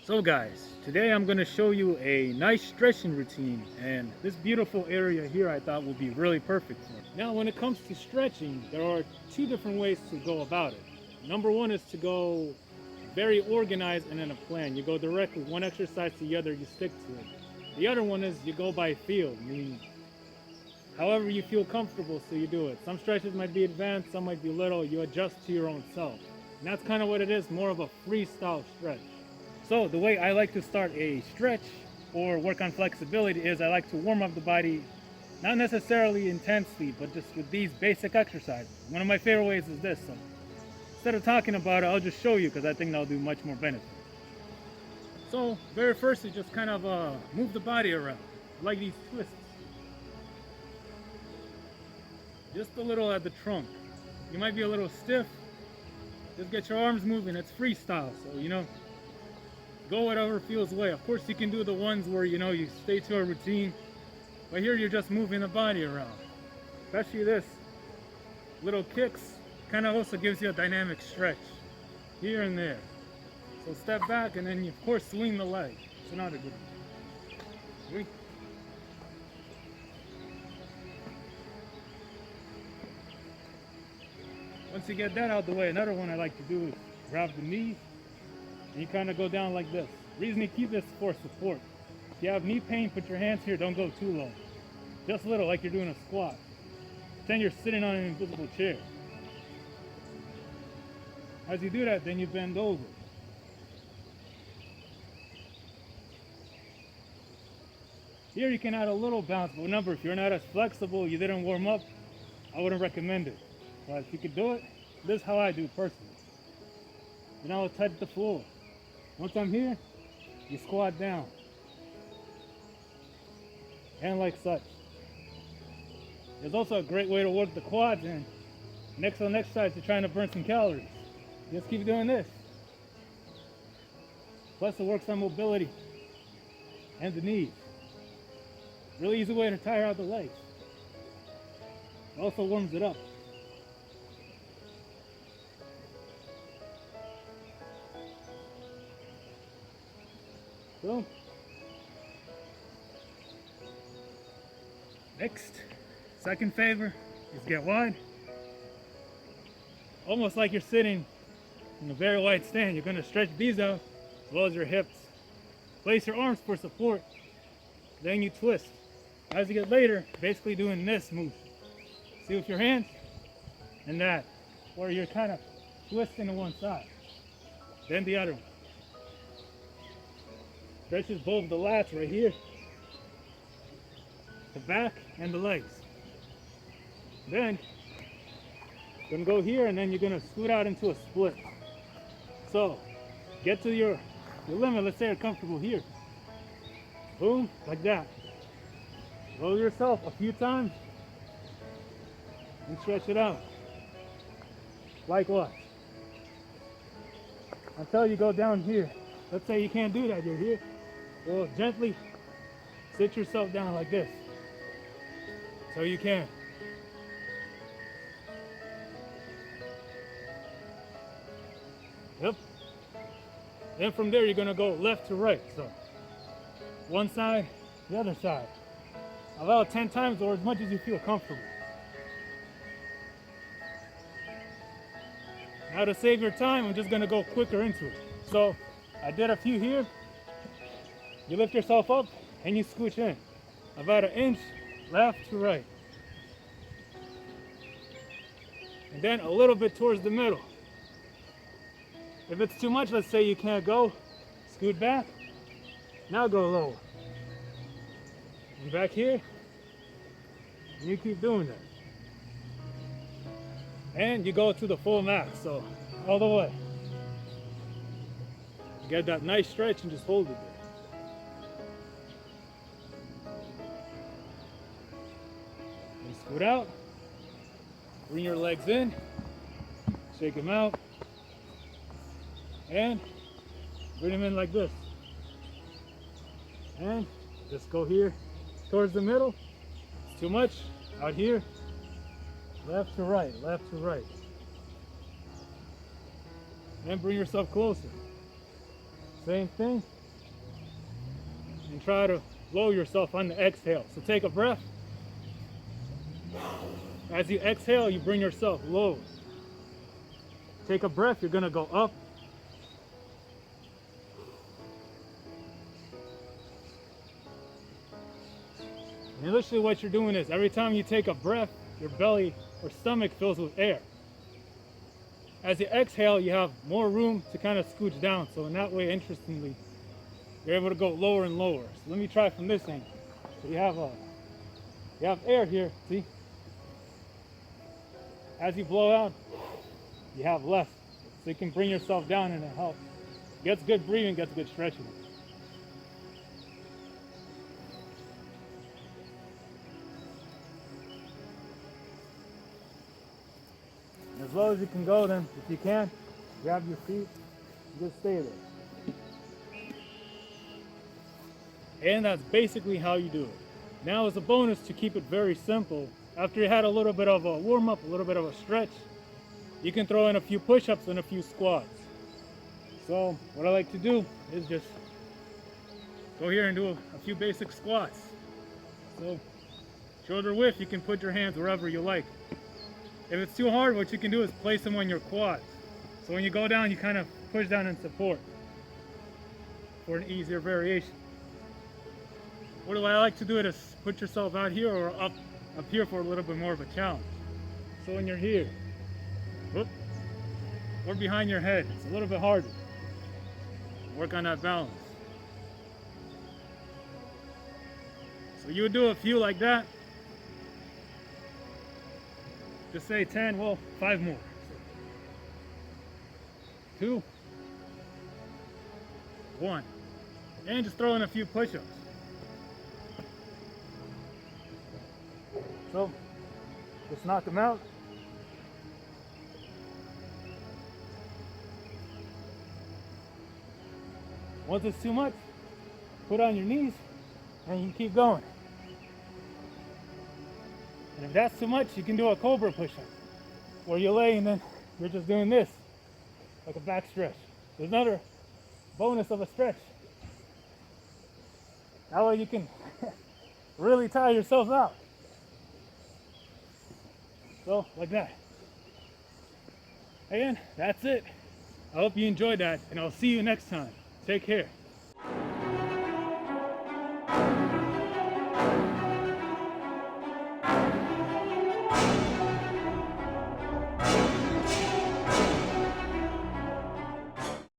So guys, today I'm going to show you a nice stretching routine, and this beautiful area here I thought would be really perfect for it. Now when it comes to stretching, there are two different ways to go about it. Number one is to go very organized and in a plan. You go directly one exercise to the other, you stick to it. The other one is you go by feel, meaning however you feel comfortable, so you do it. Some stretches might be advanced, some might be little, you adjust to your own self. And that's kind of what it is, more of a freestyle stretch. So the way I like to start a stretch or work on flexibility is I like to warm up the body, not necessarily intensely, but just with these basic exercises. One of my favorite ways is this. So instead of talking about it, I'll just show you because I think that'll do much more benefit. So very first, you just kind of move the body around, like these twists. Just a little at the trunk. You might be a little stiff. Just get your arms moving. It's freestyle, so go whatever feels way. Of course, you can do the ones where you stay to a routine, but here you're just moving the body around. Especially this little kicks kind of also gives you a dynamic stretch here and there. So step back and then you of course swing the leg. It's another good one. Once you get that out the way, another one I like to do is grab the knees and you kind of go down like this. The reason you keep this is for support. If you have knee pain, put your hands here, don't go too low. Just a little, like you're doing a squat. Pretend you're sitting on an invisible chair. As you do that, then you bend over. Here you can add a little bounce, but remember, if you're not as flexible, you didn't warm up, I wouldn't recommend it. But if you could do it, this is how I do personally. Then I will touch the floor. Once I'm here, you squat down. And like such. There's also a great way to work the quads, and next on exercise, you're trying to burn some calories. Just keep doing this. Plus it works on mobility and the knees. Really easy way to tire out the legs. It also warms it up. So, next, second favor is get wide. Almost like you're sitting in a very wide stand. You're going to stretch these out as well as your hips. Place your arms for support. Then you twist. As you get later, basically doing this move. See with your hands and that, where you're kind of twisting to one side. Then the other one. Stretches both the lats right here, the back and the legs. Then you're gonna go here and then you're gonna scoot out into a split. So get to your limit. Let's say you're comfortable here. Boom, like that. Roll yourself a few times and stretch it out. Like what? Until you go down here. Let's say you can't do that, you're here. Well, gently sit yourself down like this. So you can. Yep. Then from there, you're gonna go left to right. So one side, the other side. About 10 times or as much as you feel comfortable. Now to save your time, I'm just gonna go quicker into it. So I did a few here. You lift yourself up and you scooch in. About an inch left to right. And then a little bit towards the middle. If it's too much, let's say you can't go, scoot back. Now go lower. And back here. And you keep doing that. And you go to the full max, so all the way. Get that nice stretch and just hold it there. And scoot out. Bring your legs in. Shake them out. And bring them in like this. And just go here towards the middle. It's too much. Out here. Left to right, left to right. And bring yourself closer. Same thing, and try to lower yourself on the exhale. So take a breath. As you exhale, you bring yourself low. Take a breath, you're gonna go up. And literally what you're doing is every time you take a breath, your belly or stomach fills with air. As you exhale, you have more room to kind of scooch down. So in that way, interestingly, you're able to go lower and lower. So let me try from this angle. So you have air here, see? As you blow out, you have less. So you can bring yourself down and it helps. Gets good breathing, gets good stretching. As low as you can go, then, if you can, grab your feet and just stay there. And that's basically how you do it. Now, as a bonus to keep it very simple, after you had a little bit of a warm-up, a little bit of a stretch, you can throw in a few push-ups and a few squats. So what I like to do is just go here and do a few basic squats. So shoulder width, you can put your hands wherever you like. If it's too hard, what you can do is place them on your quads. So when you go down, you kind of push down and support for an easier variation. What do I like to do is put yourself out here or up here for a little bit more of a challenge. So when you're here, whoop, or behind your head, it's a little bit harder. Work on that balance. So you would do a few like that. Just say 10, well, 5 more. 2, 1, and just throw in a few push-ups. So, just knock them out. Once it's too much, put on your knees and you can keep going. And if that's too much, you can do a cobra push-up, where you lay and then you're just doing this, like a back stretch. There's another bonus of a stretch. That way you can really tire yourself out. So, like that. Again, that's it. I hope you enjoyed that, and I'll see you next time. Take care.